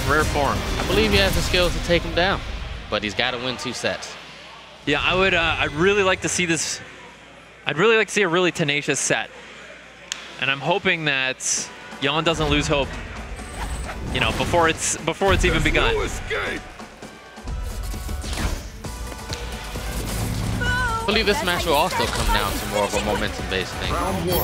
rare form. I believe he has the skills to take him down, but he's got to win 2 sets. Yeah, I would. I'd really like to see this. I'd really like to see a really tenacious set, and I'm hoping that Ogyawn doesn't lose hope. You know, before it's even begun. No escape. I believe this match will also come down to more of a momentum-based thing. Round 1.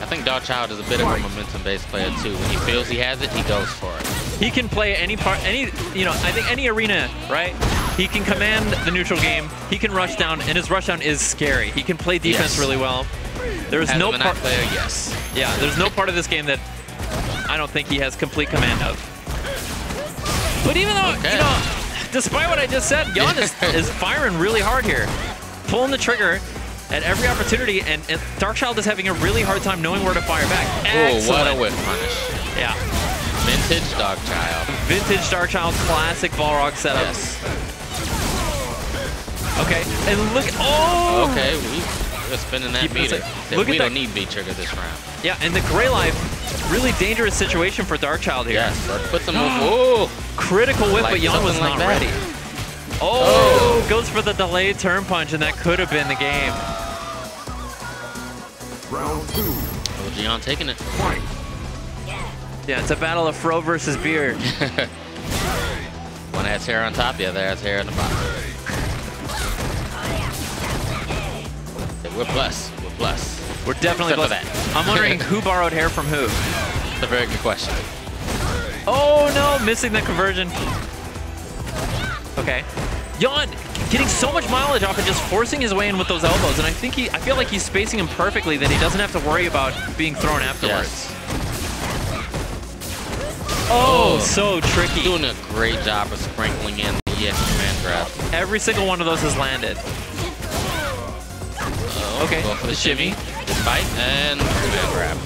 I think Darkchild is a bit of a momentum-based player too. When he feels he has it, he goes for it. He can play any part, you know, I think any arena, right? He can command the neutral game. He can rush down, and his rush down is scary. He can play defense really well. There's no part. Player, yes. Yeah, there's no part of this game that I don't think he has complete command of. But even though, you know, despite what I just said, Ogyawn is firing really hard here, pulling the trigger at every opportunity, and Darkchild is having a really hard time knowing where to fire back. Oh, what a whiff punish. Yeah. Vintage Darkchild. Vintage Darkchild, classic Balrog setup. Yes. Okay, and look, oh! Okay, we're spinning that meter. We don't need B-trigger this round. Yeah, and the Gray Life, really dangerous situation for Darkchild here. Yes, let's put some move. Critical whip, but Ogyawn was not ready. Oh, goes for the delayed turn punch, and that could have been the game. Round 2. Oh, Ogyawn taking it. Fight. Yeah, it's a battle of fro versus beard. One has hair on top, the other has hair on the bottom. We're blessed. We're blessed. We're definitely blessed. I'm wondering who borrowed hair from who. That's a very good question. Oh no, missing the conversion. Okay. Ogyawn getting so much mileage off and just forcing his way in with those elbows, and I feel like he's spacing him perfectly that he doesn't have to worry about being thrown afterwards. Yes. Oh, so tricky. Doing a great job of sprinkling in the command grab. Every single one of those has landed. Okay, go for the shimmy, bite, and command grab.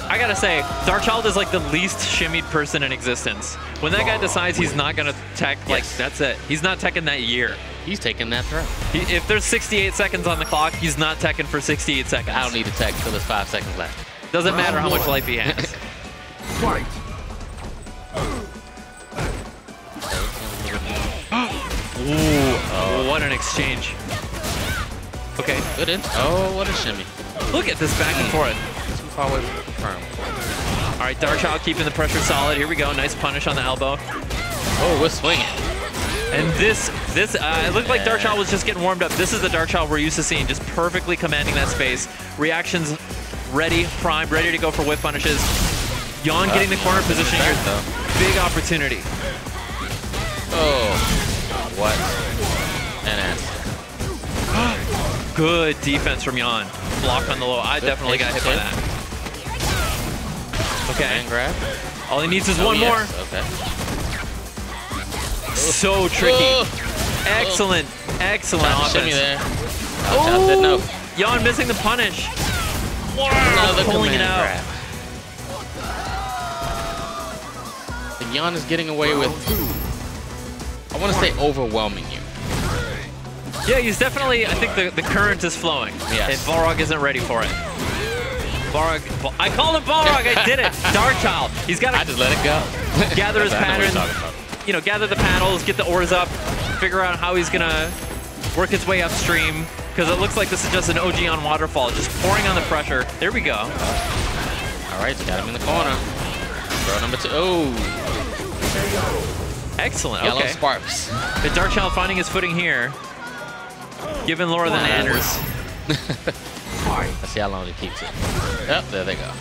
I gotta say, Darkchild is like the least shimmied person in existence. When that guy decides he's not gonna tech, like, that's it. He's not teching that year. He's taking that throw. If there's 68 seconds on the clock, he's not teching for 68 seconds. I don't need to tech until there's 5 seconds left. Doesn't matter how much life he has. Fight. Ooh, oh, what an exchange. Okay. Good in. Oh, what a shimmy. Look at this back and forth. Too far away from the firm. All right, Darkchild keeping the pressure solid. Here we go. Nice punish on the elbow. Oh, we're swinging. And it looked like Darkchild was just getting warmed up. This is the Darkchild we're used to seeing, just perfectly commanding that space. Reactions ready, primed, ready to go for whip punishes. Ogyawn getting the corner position here. Big opportunity. Oh, what an answer. Good defense from Ogyawn. Block on the low. I definitely got hit by that. Okay. And grab. All he needs is one more. Okay. So tricky. Excellent, excellent offense. Shimmy there. Oh, said no. Ogyawn missing the punish. Wow, Another pulling it out. Grab. Ogyawn is getting away with, I want to say, overwhelming you. Yeah, he's definitely, I think the current is flowing. Yes. And Balrog isn't ready for it. Balrog, I called him Balrog, I did it. Darkchild, he's got to... I just let it go. Gather his pattern, you know, gather the paddles, get the oars up, figure out how he's gonna work his way upstream, because it looks like this is just an ogyawn waterfall, just pouring on the pressure. There we go. All right, got him in the corner. Throw number 2. Oh. Excellent, Yellow okay. sparks. The Darkchild finding his footing here. Giving Laura the nanners. Let's see how long he keeps it. Yep, there they go.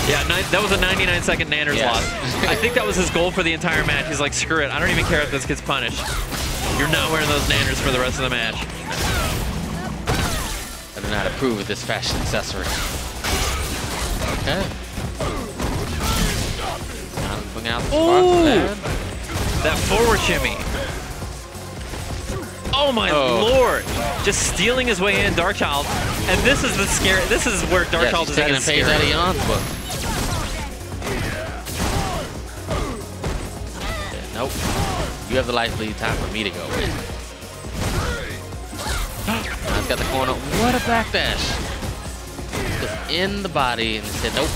Yeah, that was a 99-second nanners loss. I think that was his goal for the entire match. He's like, screw it, I don't even care if this gets punished. You're not wearing those nanners for the rest of the match. I do not approve of this fashion accessory. Okay. Bring out the sparks there. That forward shimmy. Oh my lord! Just stealing his way in, Darkchild, and this is the scary. This is where Darkchild is taking a page out of Ogyon's book. Okay, nope. You have the life lead time for me to go with. Now he's got the corner. What a backdash! Just in the body, and he said nope.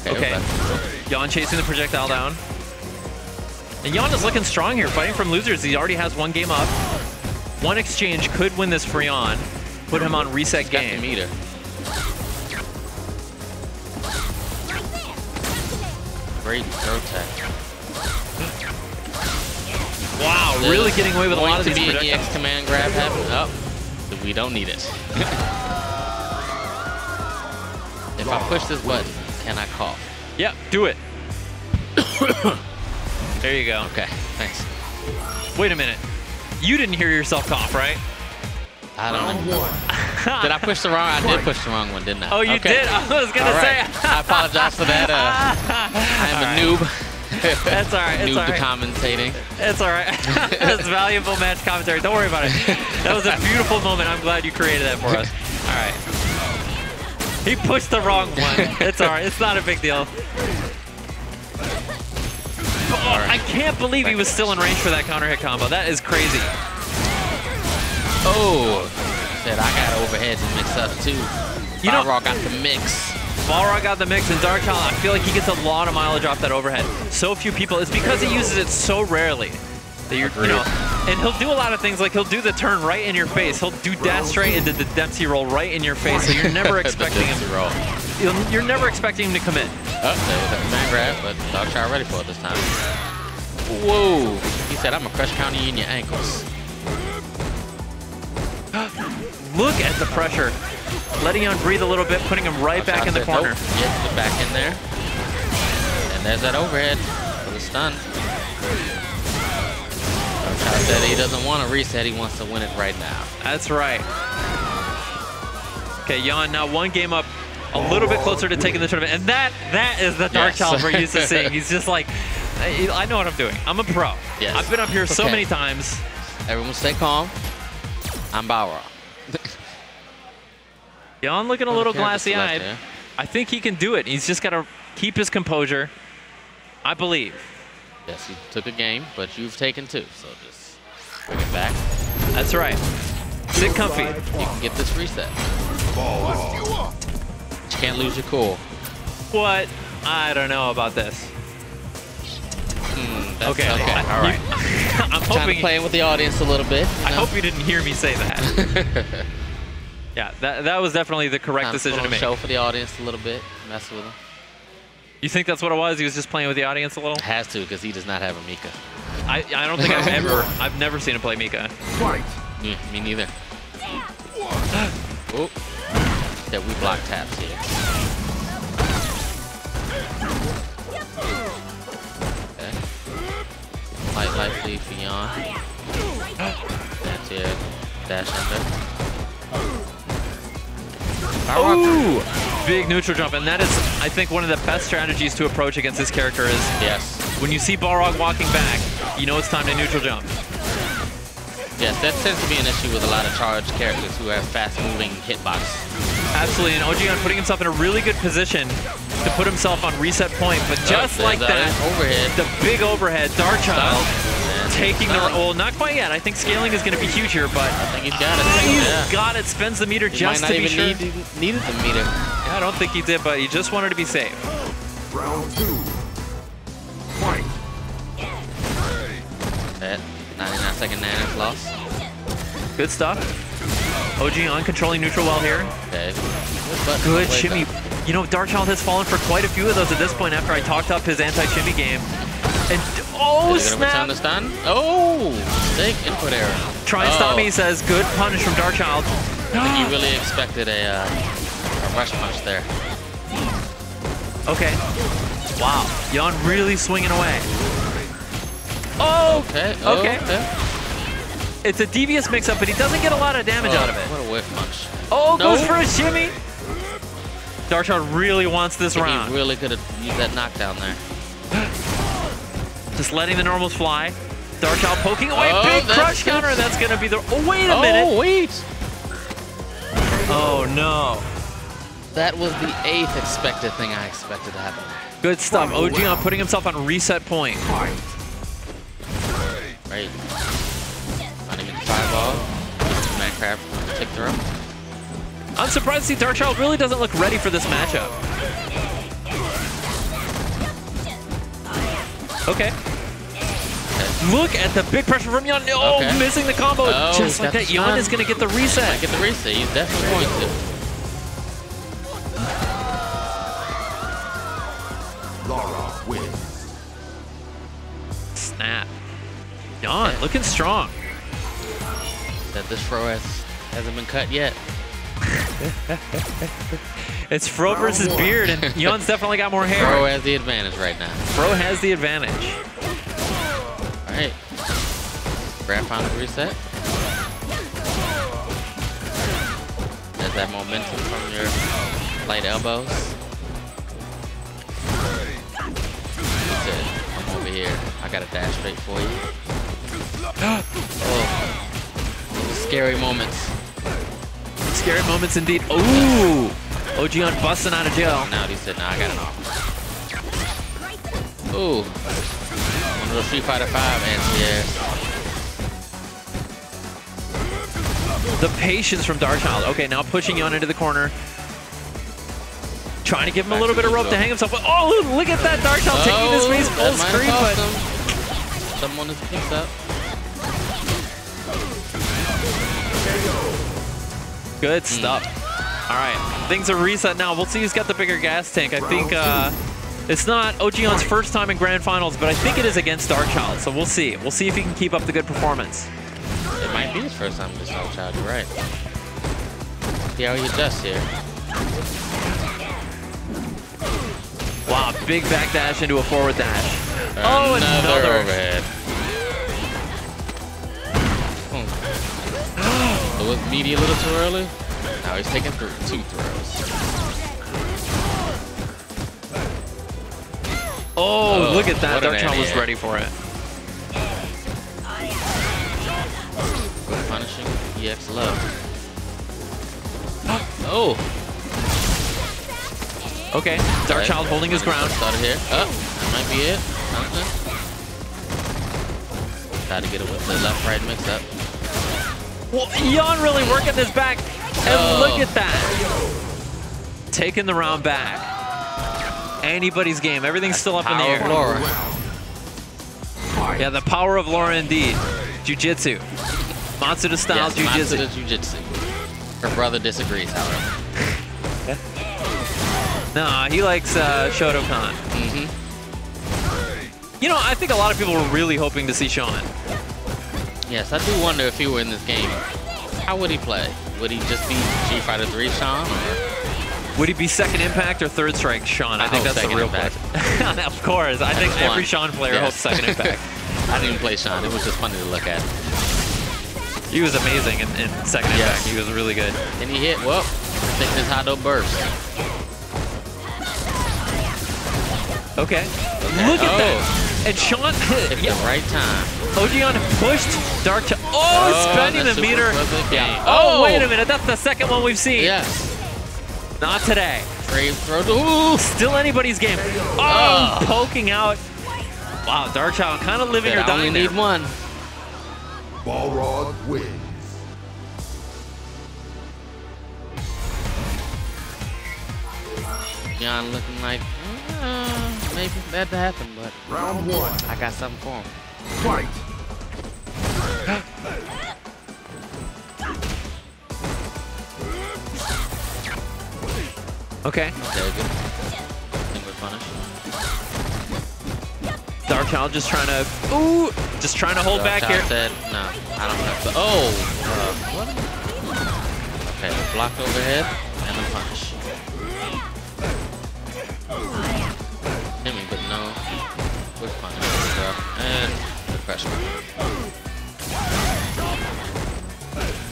Okay. Ogyawn chasing the projectile down. And Ogyawn is looking strong here, fighting from losers. He already has 1 game up. 1 exchange could win this for Ogyawn. Put him on reset game. Got the meter. Great throw tech. Wow, really getting away with a lot of these projectiles. EX command grab happen. Oh, we don't need it. If I push this button, can I cough? Yep, do it. There you go. Okay, thanks. Wait a minute. You didn't hear yourself cough, right? I don't know. Did I push the wrong? I did push the wrong one, didn't I? Oh, you did? I was going to say. I apologize for that. I am a noob. That's all right. It's noob all right. to commentating. It's all right. That's valuable match commentary. Don't worry about it. That was a beautiful moment. I'm glad you created that for us. All right. He pushed the wrong one. It's all right. It's not a big deal. Oh, I can't believe he was still in range for that counter hit combo. That is crazy. Oh, said I got overheads and mix up too. Balrog got the mix. Balrog got the mix, and Darkchild, I feel like he gets a lot of mileage off that overhead. So few people. It's because he uses it so rarely. That you're, you know, and he'll do a lot of things, like he'll do the turn right in your face. He'll do dash straight into the Dempsey roll right in your face, so you're never expecting him to roll. You're never expecting him to commit. Oh, there's a man grab, but Darkchild ready for it this time. Whoa! He said, "I'm gonna crush counter you in your ankles." Look at the pressure. Letting him breathe a little bit, putting him right back in the corner. Nope. Yep, get back in there. And there's that overhead for the stun. Darkchild said he doesn't want to reset, he wants to win it right now. That's right. Okay, Ogyawn now 1 game up, a little bit closer to taking the tournament. And that is the Darkchild we're used to seeing. He's just like, I know what I'm doing. I'm a pro. Yes. I've been up here so many times. Everyone stay calm. I'm Balrog. Ogyawn looking a little glassy-eyed. I think he can do it. He's just got to keep his composure, I believe. Yes, he took a game, but you've taken 2, so just bring it back. That's right. Sit comfy. You can get this reset. But you can't lose your cool. What? I don't know about this. Okay. All right. I'm hoping playing with the audience a little bit. I hope you didn't hear me say that. Yeah, that was definitely the correct decision to make. Show for the audience a little bit, mess with them. You think that's what it was? He was just playing with the audience a little? Has to, because he does not have a Mika. I don't think I've never seen him play Mika. Yeah, me neither. Oh, yeah, we block taps here. Okay. Light lead for Ogyawn. That's it. Dash under. Ooh! Big neutral jump, and that is, I think, one of the best strategies to approach against this character is when you see Balrog walking back, you know it's time to neutral jump. Yes, that tends to be an issue with a lot of charged characters who have fast-moving hitbox. Absolutely, and Ogyawn putting himself in a really good position to put himself on reset point, but just like that, the big overhead, Darkchild taking the, well, not quite yet. I think scaling is going to be huge here, but I think he's got it. He's got it, spends the meter just to be sure. Needed the meter. Yeah, I don't think he did, but he just wanted to be safe. Round 2. Fight. That 99-second nano loss. Good stuff. Ogyawn controlling neutral well here. Okay. Good shimmy. You know, Darkchild has fallen for quite a few of those at this point after I talked up his anti-shimmy game. And oh, snap! The stun? Oh, mistake, input error. Try and stop me, he says. Good punish from Darkchild. I think he really expected a rush punch there. Okay. Wow. Ogyawn really swinging away. Oh! Okay. Okay. It's a devious mix-up, but he doesn't get a lot of damage out of it. What a whiff punch. Oh, goes for a shimmy. Darkchild really wants this round. He really could have used that knockdown there. Just letting the normals fly. Darkchild poking away. Big crush counter. That's going to be the... Oh, wait a minute. Oh, wait. Oh, no. That was the 8th expected thing I expected to happen. Good stuff. Ogyawn putting himself on reset point. Right. Running into fireball. Man crab. Tick throw. I'm surprised to see Darkchild really doesn't look ready for this matchup. Okay. Look at the big pressure from Yan. Oh, missing the combo. Oh, just like that. Yan is going to get the reset. Get the reset. He's definitely going to. Laurel wins. Snap. Yan looking strong. That this fro hasn't been cut yet. It's Fro versus Beard, and Yan's definitely got more hair. Fro has the advantage right now. Fro has the advantage. All right. Grab final reset. There's that momentum from your light elbows. He said, "Come over here. I got a dash straight for you." Oh. Scary moments. Scary moments indeed. Ooh! Ogyawn busting out of jail. Now he said, "Nah, I got an offer." Ooh. One of those Street Fighter 5 anti-airs. The patience from Darkchild. Okay, now pushing Yan into the corner. Trying to give him a little bit of rope to hang himself. Oh, look at that Darkchild taking his face full screen. But someone is picked up. Good stuff. All right, things are reset now. We'll see who's got the bigger gas tank. I think it's not Ogyawn's first time in grand finals, but I think it is against Darkchild. So we'll see. We'll see if he can keep up the good performance. It might be his first time against Darkchild. You're right. See how he adjusts here. Wow, big back dash into a forward dash. Another overhead. So was meaty a little too early? Now he's taking 2 throws. Oh, look at that. Darkchild was ready for it. Good punishing. EX love. Oh. Okay, Darkchild holding his ground. Started here. Oh, that might be it. Something. Tried to get it with the left-right mix-up. Well, Yan really working this back. And look at that. Taking the round back. Anybody's game. Everything's still up in the air. Laurel. Yeah, the power of Laurel indeed. Jiu-jitsu. Matsuda style jiu-jitsu. Matsuda jiu-jitsu. Her brother disagrees, however. Nah, he likes Shotokan. You know, I think a lot of people were really hoping to see Sean. Yes, I do wonder if he were in this game, how would he play? Would he just be Street Fighter 3 Sean? Or? Would he be second impact or third strike Sean? I think that's the real question. Of course. I think every Sean player hopes second impact. I didn't even play Sean. It was just funny to look at. He was amazing in second impact. He was really good. And he hit, well, taking his hot dope burst. Okay. Look at that. And Sean hit the right time. Ogyawn pushed Darkchild. Oh, spending the meter. Yeah. Oh, wait a minute. That's the second one we've seen. Yes. Not today. Brave throw. Ooh. Still anybody's game. Oh, poking out. Wow, Darkchild kind of living or dying. I only need one. Balrog wins. Yan looking like maybe that to happen, but Round 1. I got something for him. Fight. Okay. Very good. Think we're punished. Darkchild just trying to, just trying to hold back here. Said, no, I don't have to. What? Okay, blocked overhead and a punish. Hit me, but no. Quick punish, and the pressure.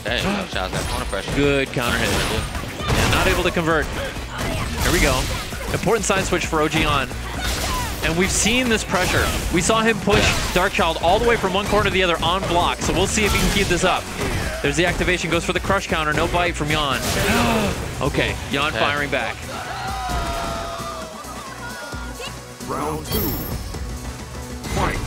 Okay, Darkchild's got corner pressure. Good counter hit. Yeah, not able to convert. Here we go. Important side switch for Ogyawn. And we've seen this pressure. We saw him push Darkchild all the way from one corner to the other on block. So we'll see if he can keep this up. There's the activation, goes for the crush counter. No bite from Yan. Okay, Yan firing back. Round 2. Fight.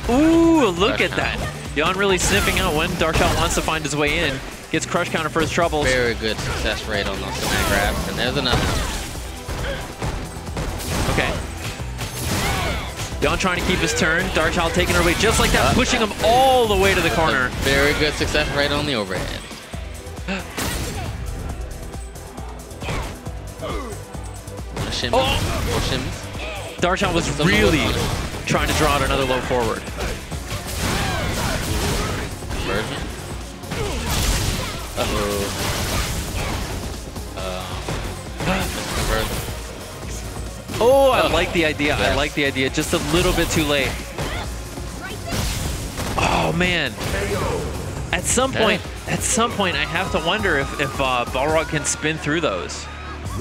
Ooh, look at that. Yan really sniffing out when Darkchild wants to find his way in. Gets crush counter for his troubles. Very good success rate on those command grabs. And there's another one. Okay. Ogyawn trying to keep his turn. Darkchild taking her away just like that, pushing him all the way to the corner. Very good success rate on the overhead. Shimmy. More shimmies. Darkchild was really trying to draw out another low forward. Conversion. Conversion. Oh, I like the idea. I like the idea. Just a little bit too late. Oh man. At some point, I have to wonder if Balrog can spin through those,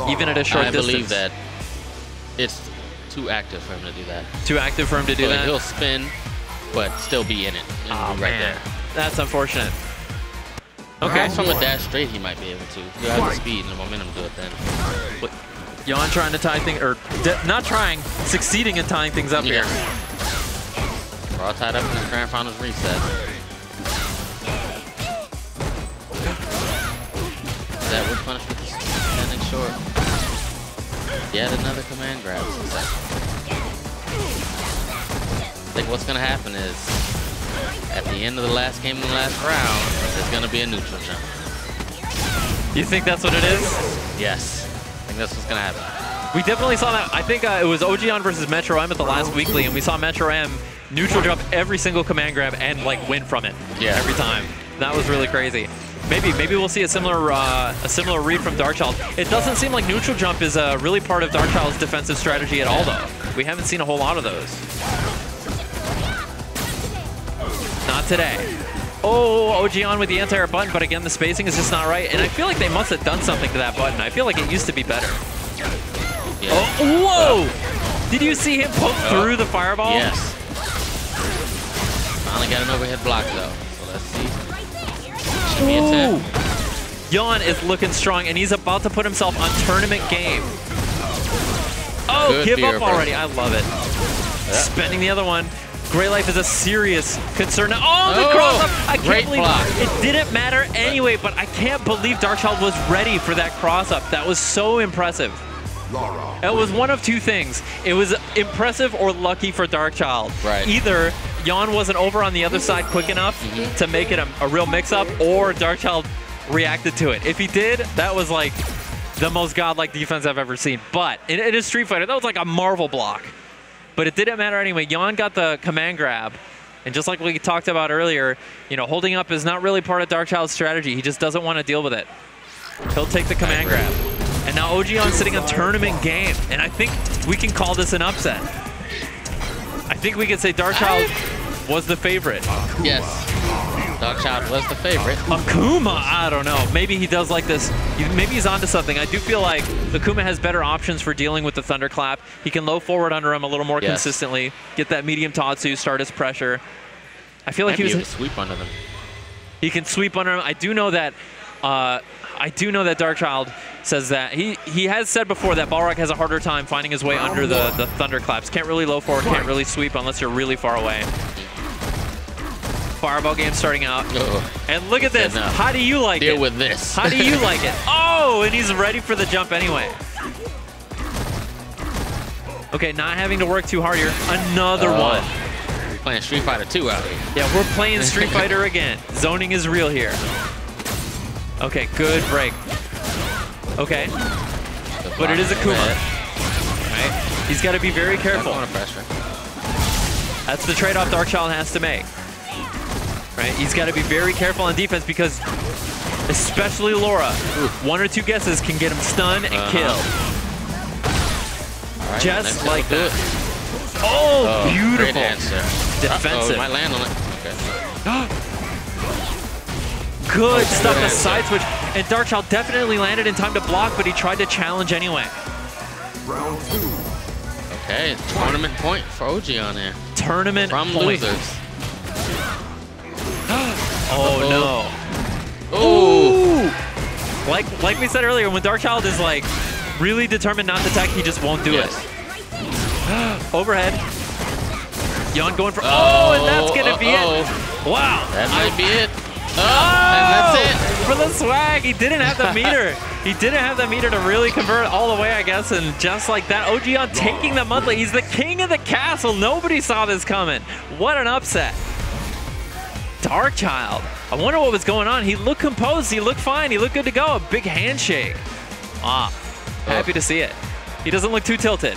even at a short distance. I believe that it's too active for him to do that. Too active for him to do that? He'll spin, but still be in it. Oh, right there. That's unfortunate. Okay. From a dash straight, he might be able to. He'll have the speed and the momentum to do it then. But Ogyawn trying to tie things, or not trying, succeeding in tying things up here. We're all tied up in the Grand Finals reset. That would punish with the standing short. Yet another command grab. I think what's going to happen is, at the end of the last game in the last round, there's going to be a neutral jump. You think that's what it is? Yes. I think that's what's going to happen. We definitely saw that. I think it was Ogyawn versus Metro M at the last weekly, and we saw Metro M neutral jump every single command grab and like win from it every time. That was really crazy. Maybe we'll see a similar read from Darkchild. It doesn't seem like neutral jump is really part of Darkchild's defensive strategy at all, though. We haven't seen a whole lot of those. Not today. Oh, Ogyawn with the anti-air button, but again, the spacing is just not right. And I feel like they must have done something to that button. I feel like it used to be better. Yeah. Oh, whoa! Did you see him poke through the fireball? Yes. Finally got an overhead block, though. So let's see. Ooh. Ogyawn is looking strong, and he's about to put himself on tournament game. Oh, Good give beer, up already. I love it. Spending the other one. Great Life is a serious concern. Oh, the cross-up! I can't believe it didn't matter anyway, but I can't believe Darkchild was ready for that cross-up. That was so impressive. It was one of two things. It was impressive or lucky for Darkchild. Right. Either Ogyawn wasn't over on the other side quick enough to make it a real mix-up, or Darkchild reacted to it. If he did, that was like the most godlike defense I've ever seen. But in a Street Fighter, that was like a Marvel block. But it didn't matter anyway. Ogyawn got the command grab. And just like we talked about earlier, you know, holding up is not really part of Darkchild's strategy. He just doesn't want to deal with it. He'll take the command grab. And now Ogyawn's sitting on tournament game. And I think we can call this an upset. I think we can say Darkchild was the favorite. Yes. Darkchild was the favorite. Akuma, I don't know. Maybe he does like this. Maybe he's onto something. I do feel like Akuma has better options for dealing with the Thunderclap. He can low forward under him a little more consistently, get that medium Tatsu, start his pressure. I feel like he was able to sweep under them. He can sweep under him. I do know that Darkchild says that he has said before that Balrog has a harder time finding his way under the Thunderclaps. Can't really low forward, can't really sweep unless you're really far away. Fireball game starting out. And look at this. How do you like it? Deal with this. How do you like it? Oh, and he's ready for the jump anyway. Okay, not having to work too hard here. Another one. We're playing Street Fighter 2 out here. Yeah, we're playing Street Fighter again. Zoning is real here. Okay, good break. Okay. But it is Akuma. Right? He's got to be very careful. That's the trade-off Darkchild has to make. Right? He's got to be very careful on defense because especially Laura, one or two guesses can get him stunned and killed. Right, just like that. Oh, beautiful. Great answer. Defensive. Might land on it. Okay. Good stuff, a side switch. And Darkchild definitely landed in time to block, but he tried to challenge anyway. Round 2. Okay, tournament point for Ogyawn there. Tournament from point. Losers. Oh no. Oh. Like we said earlier, when Darkchild is like really determined not to attack, he just won't do it. Overhead. Ogyawn going for and that's gonna be it. Wow. That might be it. And that's it. For the swag, he didn't have the meter. He didn't have the meter to really convert all the way, I guess. And just like that, ogyawn taking the monthly. He's the king of the castle. Nobody saw this coming. What an upset. Darkchild. I wonder what was going on. He looked composed. He looked fine. He looked good to go. A big handshake. Ah, happy to see it. He doesn't look too tilted.